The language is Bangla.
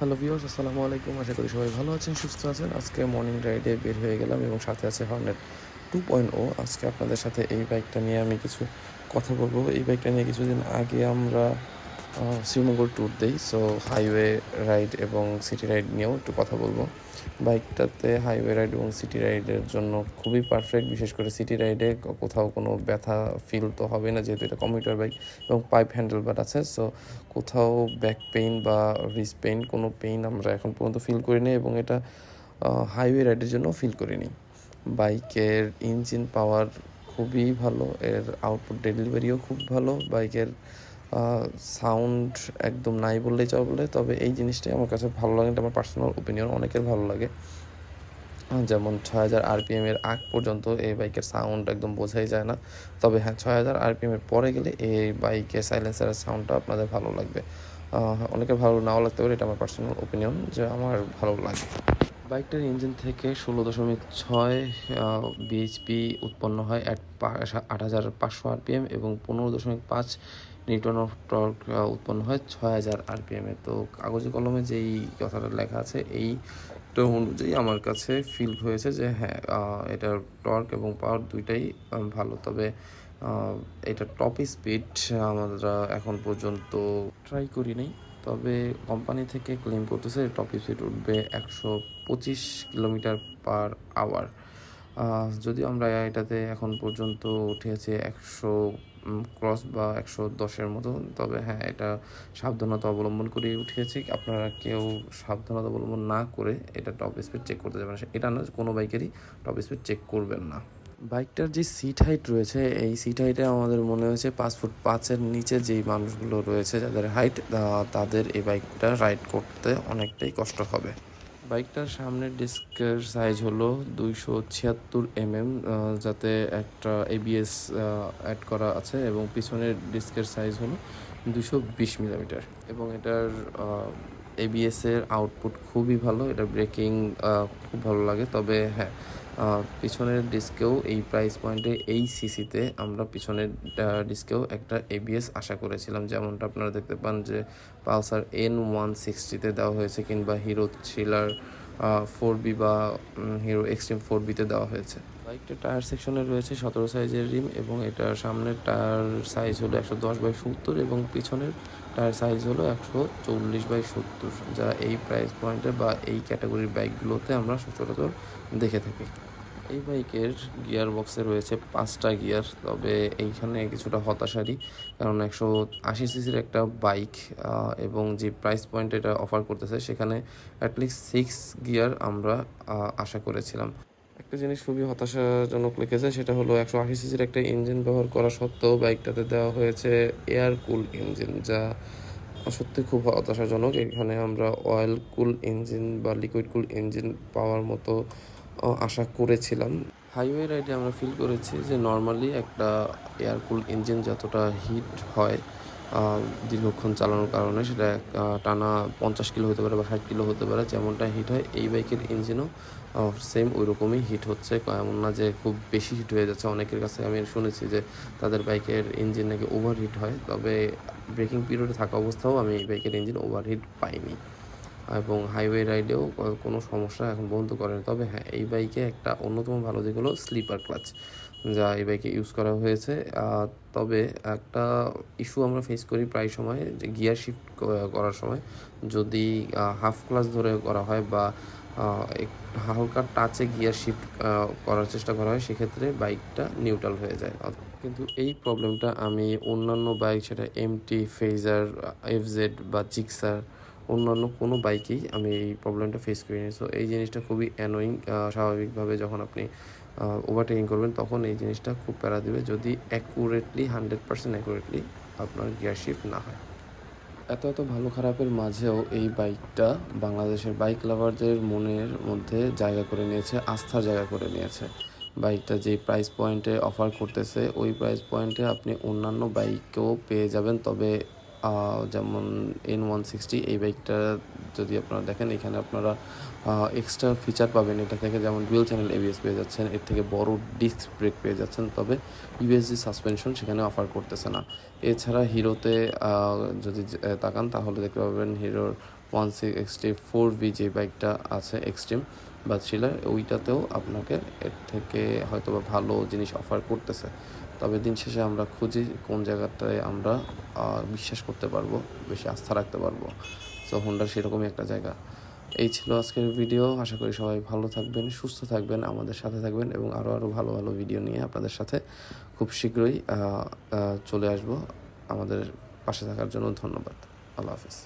হ্যালো ভিউয়ার্স, আসসালামু আলাইকুম। আশা করি সবাই ভালো আছেন, সুস্থ আছেন। আজকে মর্নিং রাইডে বের হয়ে গেলাম এবং সাথে আছে হর্নেট 2.0। আজকে আপনাদের সাথে এই বাইকটা নিয়ে আমি কিছু কথা বলবো। এই বাইকটা নিয়ে কিছুদিন আগে আমরা শ্রীমঙ্গল ট্যুর দেই। সো হাইওয়ে রাইড এবং সিটি রাইড নিয়েও একটু কথা বলবো। বাইকটাতে হাইওয়ে রাইড এবং সিটি রাইডের জন্য খুবই পারফেক্ট। বিশেষ করে সিটি রাইডে কোথাও কোনো ব্যথা ফিল তো হবে না, যেহেতু এটা কমিউটার বাইক এবং পাইপ হ্যান্ডেল বার আছে। সো কোথাও ব্যাক পেইন বা রিস্ট পেইন, কোনো পেইন আমরা এখন পর্যন্ত ফিল করিনি এবং এটা হাইওয়ে রাইডের জন্য ফিল করিনি। বাইকের ইঞ্জিন পাওয়ার খুবই ভালো, এর আউটপুট ডেলিভারিও খুব ভালো। বাইকের সাউন্ড একদম নাই বললেই চলে, তবে এই জিনিসটাই আমার কাছে ভালো লাগে। এটা আমার পার্সোনাল ওপিনিয়ন, অনেকের ভালো লাগে। যেমন 6000 আরপিএমের আগ পর্যন্ত এই বাইকের সাউন্ড একদম বোঝাই যায় না। তবে হ্যাঁ, 6000 আরপিএমের পরে গেলে এই বাইকের সাইলেন্সারের সাউন্ডটা আপনাদের ভালো লাগবে। অনেকের ভালো নাও লাগতে পারে, এটা আমার পার্সোনাল ওপিনিয়ন যে আমার ভালো লাগে। বাইকটার ইঞ্জিন থেকে 16.6 বিএইচপি উৎপন্ন হয় 8500 আরপিএম এবং 15.5 নিউটন অফ টর্ক উৎপন্ন হয় 6000 আরপিএমে। তো কাগজে কলমে যেই কথাটা লেখা আছে এইটা অনুযায়ী আমার কাছে ফিল হয়েছে যে হ্যাঁ, এটার টর্ক এবং পাওয়ার দুইটাই ভালো। তবে এটার টপ স্পিড আমরা এখন পর্যন্ত ট্রাই করি নাই। তবে কোম্পানি থেকে ক্লেম করতেছে টপ স্পিড উঠবে 125 কিলোমিটার/আওয়ার। যদিও আমরা এটাতে এখন পর্যন্ত উঠেছে 100 ক্রস বা 110-এর মতো। তবে হ্যাঁ, এটা সাবধানতা অবলম্বন করেই উঠিয়েছি। আপনারা কেউ সাবধানতা অবলম্বন না করে এটা টপ স্পিড চেক করতে যাবেন না। এটা না, কোনো বাইকেরই টপ স্পিড চেক করবেন না। বাইকটার যে সিট হাইট রয়েছে, এই সিট হাইটে আমাদের মনে হয়েছে 5 ফুট 5-এর নিচে যেই মানুষগুলো রয়েছে যাদের হাইট, তাদের এই বাইকটা রাইড করতে অনেকটাই কষ্ট হবে। বাইকটার সামনের ডিস্কের সাইজ হলো 276 যাতে একটা এবিএস অ্যাড করা আছে, এবং পিছনের ডিস্কের সাইজ হলো 220 মিলিমিটার। এবং এটার এবিএসের আউটপুট খুবই ভালো, এটা ব্রেকিং খুব ভালো লাগে। তবে হ্যাঁ, পিছনের ডিস্কেও এই প্রাইস পয়েন্টে এই সিসিতে আমরা পিছনের ডিস্কেও একটা এবিএস আশা করেছিলাম, যেমনটা আপনারা দেখতে পান যে পালসার N160-তে দেওয়া হয়েছে, কিংবা হিরো থ্রিলার 4বি বা হিরো এক্সট্রিম 4বিতে দেওয়া হয়েছে। বাইকটা টায়ার সেকশনে রয়েছে 17 সাইজের রিম, এবং এটার সামনের টায়ার সাইজ হলো 110/70 এবং পিছনের টায়ার সাইজ হলো 140/70, যা এই প্রাইস পয়েন্টে বা এই ক্যাটাগরির বাইকগুলোতে আমরা সচরাচর দেখে থাকি। এই বাইকের গিয়ার বক্সে রয়েছে 5টা গিয়ার। তবে এইখানে কিছুটা হতাশারই, কারণ 180 সিসির একটা বাইক এবং যে প্রাইস পয়েন্ট এটা অফার করতেছে সেখানে অ্যাটলিস্ট 6 গিয়ার আমরা আশা করেছিলাম। একটা জিনিস খুবই হতাশাজনক লেগেছে, সেটা হলো 180 সিসির একটা ইঞ্জিন ব্যবহার করা সত্ত্বেও বাইকটাতে দেওয়া হয়েছে এয়ার কুল ইঞ্জিন, যা সত্যি খুব হতাশাজনক। এখানে আমরা অয়েল কুল ইঞ্জিন বা লিকুইড কুল ইঞ্জিন পাওয়ার মতো আশা করেছিলাম। হাইওয়ে রাইডে আমরা ফিল করেছি যে নর্মালি একটা এয়ার কুল ইঞ্জিন যতটা হিট হয় দীর্ঘক্ষণ চালানোর কারণে, সেটা টানা 50 কিলো হতে পারে বা 60 কিলো হতে পারে, যেমনটা হিট হয় এই বাইকের ইঞ্জিনও সেম ওই রকমই হিট হচ্ছে। এমন না যে খুব বেশি হিট হয়ে যাচ্ছে। অনেকের কাছে আমি শুনেছি যে তাদের বাইকের ইঞ্জিন নাকি ওভারহিট হয়, তবে ব্রেকিং পিরিয়ডে থাকা অবস্থাও আমি এই বাইকের ইঞ্জিন ওভারহিট পাইনি এবং হাইওয়ে রাইডেও কোনো সমস্যা এখন পর্যন্ত করেনি। তবে হ্যাঁ, এই বাইকে একটা অন্যতম ভালো দিক হলো স্লিপার ক্লাচ, যা এই বাইকে ইউজ করা হয়েছে। তবে একটা ইস্যু আমরা ফেস করি প্রায় সময়, যে গিয়ার শিফট করার সময় যদি হাফ ক্লাচ ধরে করা হয় বা হালকা টাচে গিয়ার শিফট করার চেষ্টা করা হয়, সেক্ষেত্রে বাইকটা নিউট্রাল হয়ে যায়। কিন্তু এই প্রবলেমটা আমি অন্যান্য বাইক, সেটা এমটি, ফেজার, এফজেড বা জিক্সার, অন্যান্য কোনো বাইকেই আমি এই প্রবলেমটা ফেস করিনি। সো এই জিনিসটা খুবই অ্যানোয়িং। স্বাভাবিকভাবে যখন আপনি ওভারটেকিং করবেন তখন এই জিনিসটা খুব প্যারা দেবে যদি 100% অ্যাকুরেটলি আপনার গিয়ার শিফট না হয়। এত ভালো খারাপের মাঝেও এই বাইকটা বাংলাদেশের বাইক লাভারদের মনের মধ্যে জায়গা করে নিয়েছে, আস্থার জায়গা করে নিয়েছে। বাইকটা যে প্রাইস পয়েন্টে অফার করতেছে, ওই প্রাইস পয়েন্টে আপনি অন্যান্য বাইকও পেয়ে যাবেন। তবে যেমন N160, এই বাইকটা যদি আপনারা দেখেন, এখানে আপনারা এক্সট্রা ফিচার পাবেন এটা থেকে, যেমন ডুয়েল চ্যানেল এবিএস পেয়ে যাচ্ছেন, এর থেকে বড় ডিস্ক ব্রেক পেয়ে যাচ্ছেন। তবে ইউএসজি সাসপেনশন সেখানে অফার করতেছে না। এছাড়া হিরোতে যদি তাকান তাহলে দেখতে পাবেন হিরোর 16 4V যে বাইকটা আছে এক্সট্রিম বা থ্রিলার, ওইটাতেও আপনাকে এর থেকে হয়তো বা ভালো জিনিস অফার করতেছে। তবে দিন শেষে আমরা খুঁজি কোন জায়গাটায় আমরা বিশ্বাস করতে পারবো, বেশি আস্থা রাখতে পারবো। সো হোন্ডার সেরকমই একটা জায়গা। এই ছিল আজকের ভিডিও। আশা করি সবাই ভালো থাকবেন, সুস্থ থাকবেন, আমাদের সাথে থাকবেন এবং আরও ভালো ভালো ভিডিও নিয়ে আপনাদের সাথে খুব শীঘ্রই চলে আসবো। আমাদের পাশে থাকার জন্য ধন্যবাদ। আল্লাহ হাফিজ।